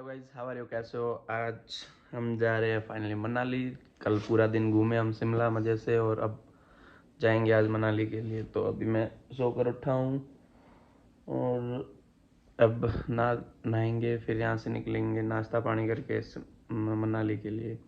Hello guys, how are you? कैसे हो? आज हम जा रहे हैं फाइनली मनाली। कल पूरा दिन घूमे हम शिमला मज़े से, और अब जाएंगे आज मनाली के लिए। तो अभी मैं सोकर उठा हूँ और अब नहाएंगे, फिर यहाँ से निकलेंगे नाश्ता पानी करके मनाली के लिए।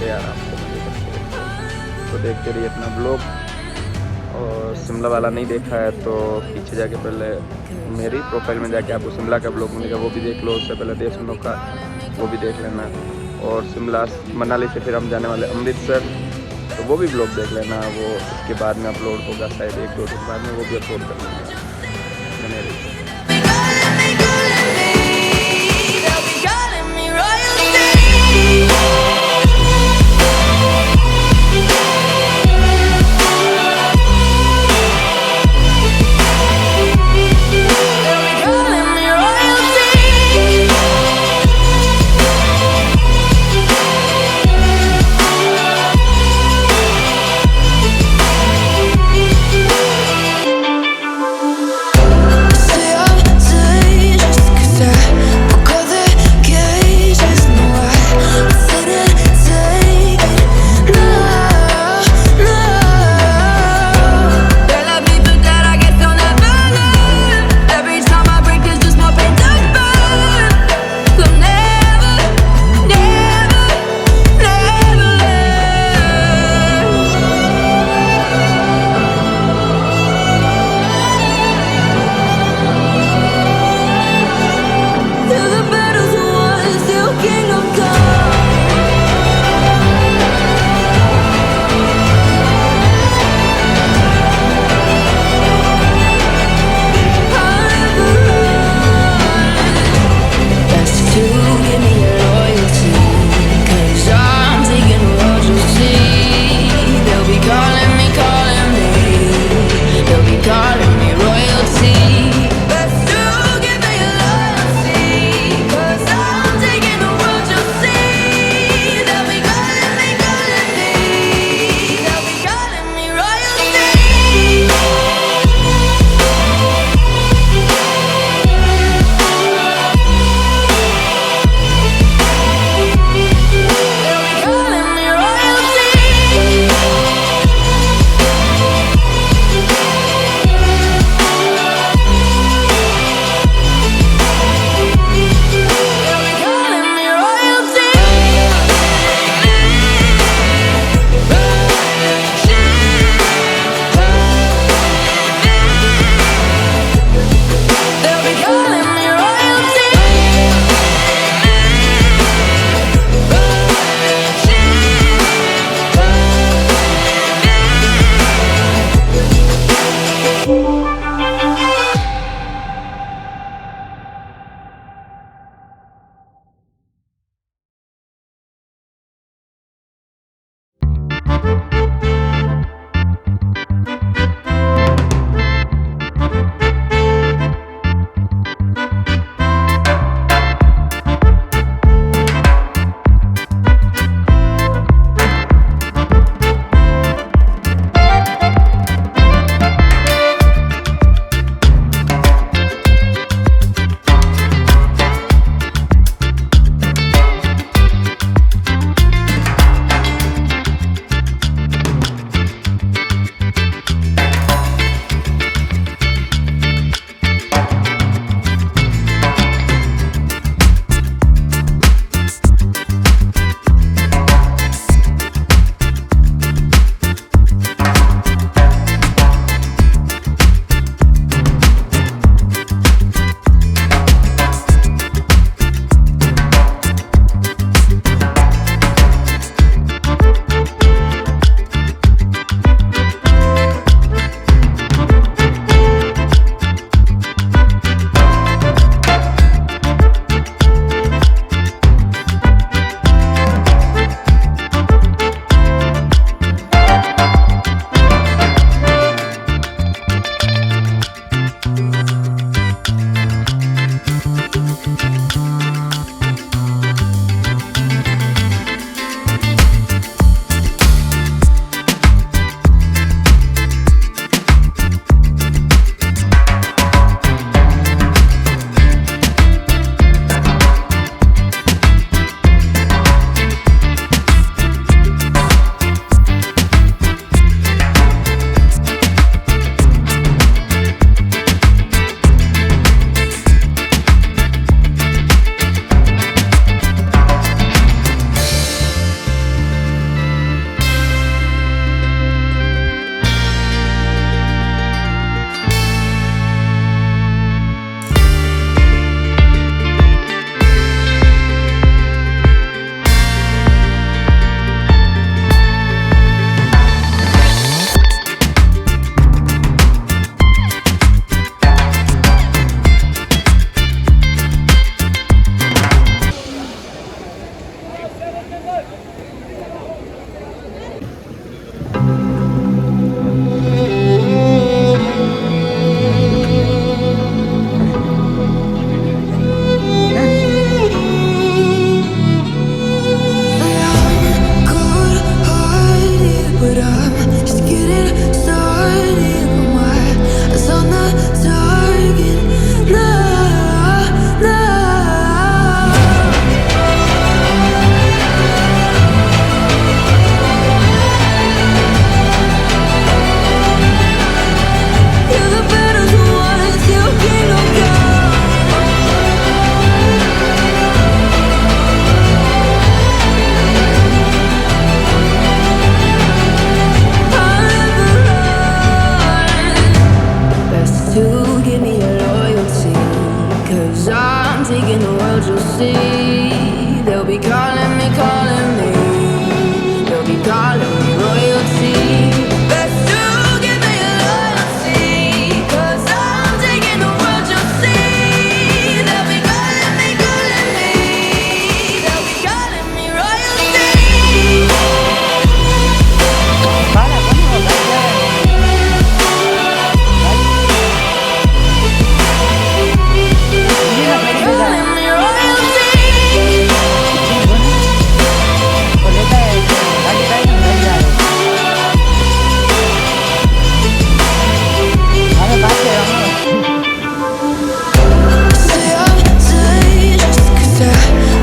यार आपको तो देखते रहिए अपना ब्लॉग। और शिमला वाला नहीं देखा है तो पीछे जाके पहले मेरी प्रोफाइल में जाके आपको शिमला का ब्लॉग मिलेगा, वो भी देख लो। उससे पहले देशनों का वो भी देख लेना। और शिमला मनाली से फिर हम जाने वाले अमृतसर, तो वो भी ब्लॉग देख लेना। वो इसके बाद में अपलोड होगा, शायद 1-2 दिन बाद में वो भी अपलोड कर लेंगे। बने रहिए। Say I'm royalty. They'll be calling me, calling me. They'll be calling me royalty. Best to give me loyalty, 'cause I'm taking the world, you'll see. They'll be calling me, calling me. They'll be calling me royalty. Calling me royalty. Say I'm dangerous 'cause I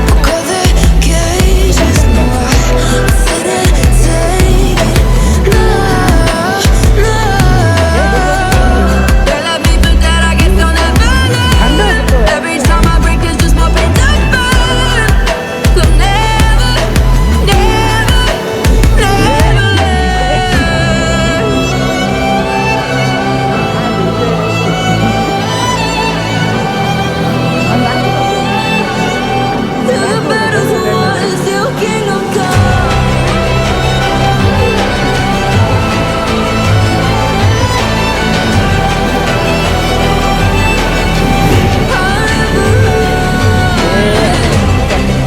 broke all the cages. No, I didn't take it. No, no. There are people that I guess don't ever learn. Every time I break, there's just more pain to burn. They'll never, never, never learn. Till the battle's won, still kingdom come.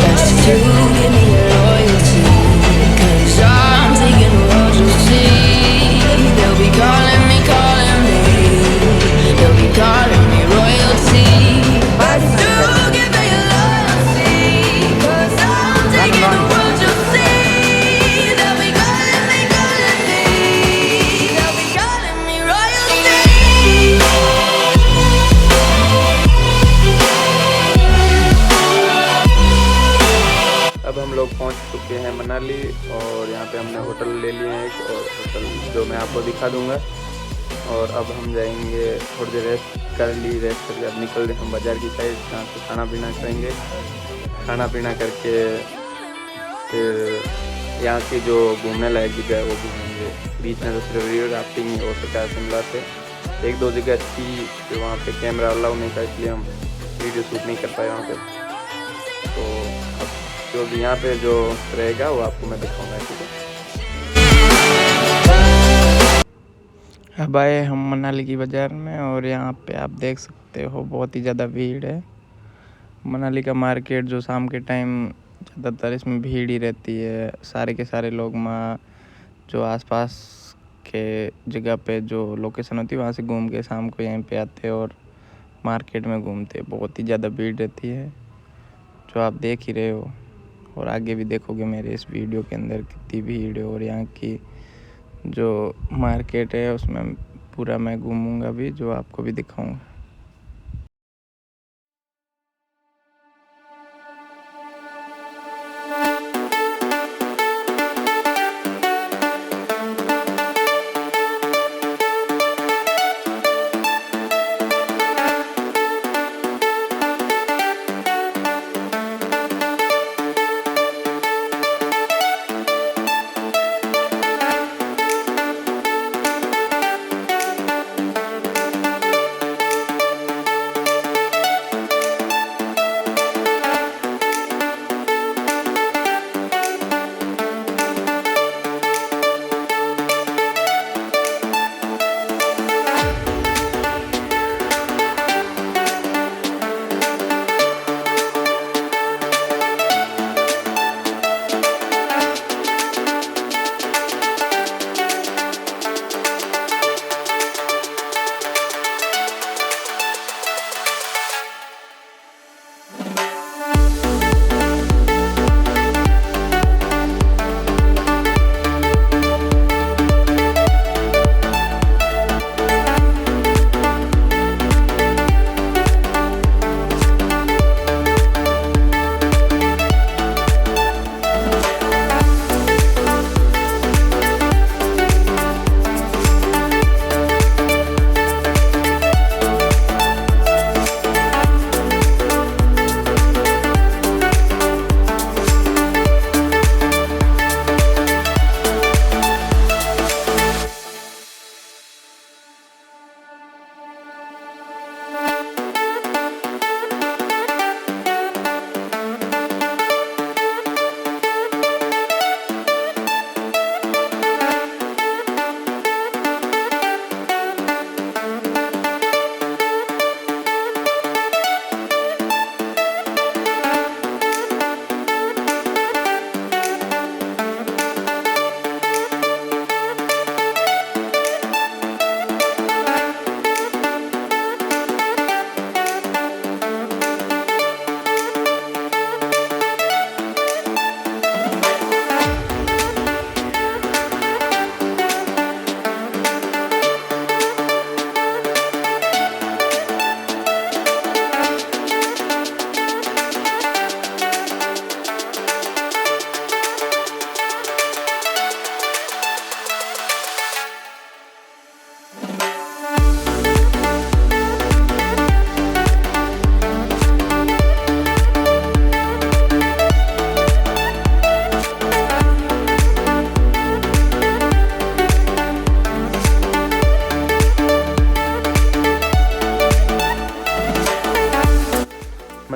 Best to give me loyalty, 'cause I'm taking the world, you'll see. They'll be calling me, calling me. They'll be calling me royalty. Best to give me loyalty, 'cause I'm taking the world, you'll see. They'll be calling me, calling me. They'll be calling me royalty. अब हम लोग पहुंच चुके हैं मनाली और यहाँ पे हमने होटल ले लिए हैं एक, और होटल जो मैं आपको दिखा दूंगा। और अब हम जाएंगे थोड़ी देर रेस्ट कर ली, रेस्ट करके अब निकल रहे हम बाज़ार की साइड, जहाँ पे खाना पीना करेंगे। खाना पीना करके फिर यहाँ की जो घूमने लायक जगह है वो घूमेंगे। बीच में तो सिर्फ रिवर राफ्टिंग हो सका है शिमला से। एक दो जगह थी कि वहाँ पे कैमरा अलाउ नहीं था, इसलिए हम वीडियो शूट नहीं कर पाए वहाँ पे। तो अब जो भी यहाँ पे जो रहेगा वो आपको मैं दिखाऊंगा, ठीक है। अब आए हम मनाली की बाज़ार में और यहाँ पे आप देख सकते हो बहुत ही ज़्यादा भीड़ है। मनाली का मार्केट जो शाम के टाइम ज़्यादातर इसमें भीड़ ही रहती है। सारे के सारे लोग वहाँ जो आसपास के जगह पे जो लोकेशन होती है वहाँ से घूम के शाम को यहीं पे आते हैं और मार्केट में घूमते हैं। बहुत ही ज़्यादा भीड़ रहती है जो आप देख ही रहे हो, और आगे भी देखोगे मेरे इस वीडियो के अंदर कितनी भीड़ है। और यहाँ की जो मार्केट है उसमें पूरा मैं घूमूंगा भी, जो आपको भी दिखाऊंगा।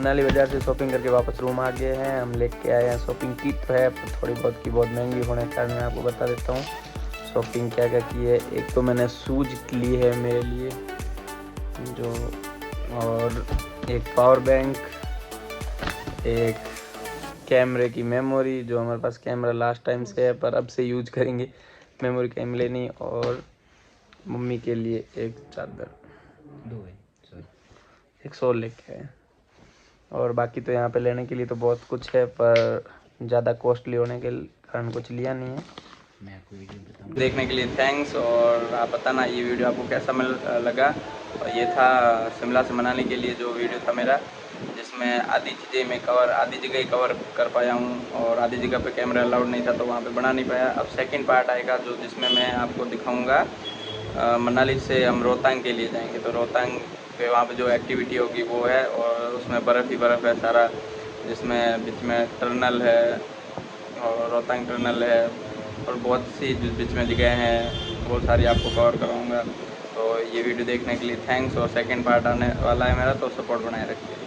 मनाली बाज़ार से शॉपिंग करके वापस रूम आ गए हैं। हम लेके आए हैं, शॉपिंग की तो है पर थोड़ी बहुत की बहुत महंगी होने के कारण मैं आपको बता देता हूँ शॉपिंग क्या क्या की है। एक तो मैंने शूज ली है मेरे लिए जो, और एक पावर बैंक, एक कैमरे की मेमोरी जो हमारे पास कैमरा लास्ट टाइम से है पर अब से यूज करेंगे, मेमोरी कहीं लेनी, और मम्मी के लिए एक चादर, एक शॉल लेके आए। और बाकी तो यहाँ पे लेने के लिए तो बहुत कुछ है पर ज़्यादा कॉस्टली होने के कारण कुछ लिया नहीं है। देखने के लिए थैंक्स, और आप बताना ये वीडियो आपको कैसा लगा। और ये था शिमला से मनाली के लिए जो वीडियो था मेरा, जिसमें आधी चीज़ें मैं आधी जगह ही कवर कर पाया हूँ और आधी जगह पे कैमरा अलाउड नहीं था तो वहाँ पे बना नहीं पाया। अब सेकंड पार्ट आएगा जो जिसमें मैं आपको दिखाऊंगा मनाली से हम रोहतांग के लिए जाएंगे, तो रोहतांग पे वहाँ पे जो एक्टिविटी होगी वो है, और उसमें बर्फ़ ही बर्फ़ है सारा, जिसमें बीच में टनल है और रोहतांग टनल है और बहुत सी बीच में जगह हैं, वो सारी आपको कवर कराऊंगा। तो ये वीडियो देखने के लिए थैंक्स, और सेकंड पार्ट आने वाला है मेरा, तो सपोर्ट बनाए रखिए।